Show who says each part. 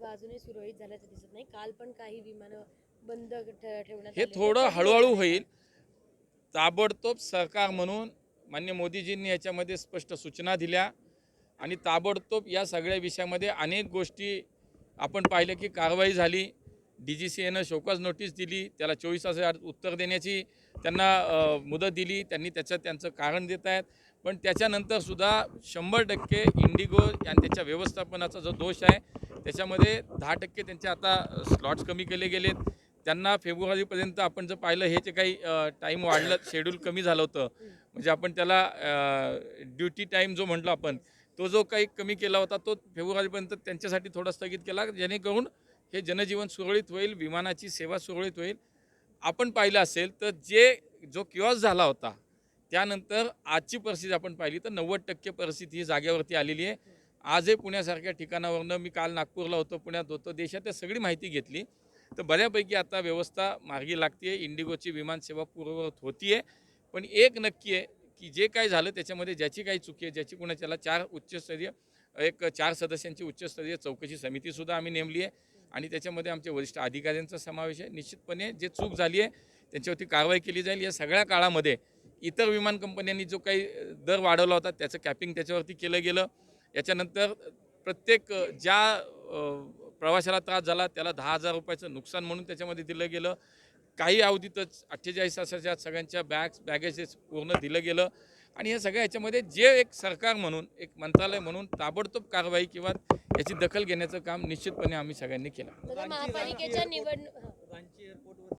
Speaker 1: अजूनही सुरळीत झाल्याचं दिसत नाही. काल पण काही विमानं बंद ठेवण्यात
Speaker 2: हे
Speaker 1: आली होती.
Speaker 2: थोडं
Speaker 1: कधी
Speaker 2: हळूहळू
Speaker 1: होणार आहे?
Speaker 2: होईल. ताबडतोब सरकार म्हणून माननीय मोदीजींनी याच्यामध्ये स्पष्ट सूचना दिल्या आणि ताबडतोब या सगळ्या विषयामध्ये अनेक गोष्टी आपण पाहिलं की कारवाई झाली. DGCAनं शोकॉज नोटीस दिली, त्याला 24 तासात उत्तर देण्याची त्यांना मुदत दिली. त्यांनी त्यांचं कारण देत आहेत. पण त्याच्यानंतरसुद्धा 100% इंडिगो आणि त्याच्या व्यवस्थापनाचा जो दोष आहे त्याच्यामध्ये 10% त्यांचे आता स्लॉट्स कमी केले गेलेत. त्यांना फेब्रुवारीपर्यंत आपण जर पाहिलं हे जे काही टाईम वाढलं, शेड्यूल कमी झालं होतं, म्हणजे आपण त्याला ड्युटी टाईम जो म्हटलो आपण, तो जो काही कमी केला होता तो फेब्रुवारीपर्यंत त्यांच्यासाठी थोडा स्थगित केला, जेणेकरून हे जनजीवन सुरळीत होईल, विमानाची सेवा सुरळीत होईल. आपण पाहिलं असेल तर जो किऑस झाला होता त्यानंतर आजची परिस्थिती आपण पाहिली तर 90% परिस्थिती ही जागेवरती आलेली आहे. आजही पुण्यासारख्या ठिकाणावरनं, मी काल नागपूरला होतो, पुण्यात होतो, देशात सगळी माहिती घेतली तर बऱ्यापैकी आता व्यवस्था मार्गी लागते आहे. इंडिगोची विमानसेवा पूर्ववत होती आहे. पण एक नक्की आहे की जे काय झालं त्याच्यामध्ये ज्याची काही चुकी आहे, ज्याची कुणाच्याला 4 सदस्यांची उच्चस्तरीय चौकशी समितीसुद्धा आम्ही नेमली आहे आणि त्याच्यामध्ये आमच्या वरिष्ठ अधिकाऱ्यांचा समावेश आहे. निश्चितपणे जे चूक झाली आहे त्यांच्यावरती कारवाई केली जाईल. या सगळ्या काळामध्ये इतर विमान कंपन्यांनी जो काही दर वाढवला होता त्याचं कॅपिंग त्याच्यावरती केलं गेलं. याच्यानंतर प्रत्येक प्रवाशाला त्रास झाला त्याला 10,000 रुपयाचं नुकसान म्हणून त्याच्यामध्ये दिलं गेलं. काही अवधीतच 48 तासाच्या सगळ्यांच्या बॅगेजेस पूर्ण दिलं गेलं आणि या सगळ्या ह्याच्यामध्ये जे एक सरकार म्हणून, एक मंत्रालय म्हणून ताबडतोब कारवाई किंवा याची दखल घेण्याचं काम निश्चितपणे आम्ही सगळ्यांनी केलं.
Speaker 1: महापालिकेच्या निवडणूक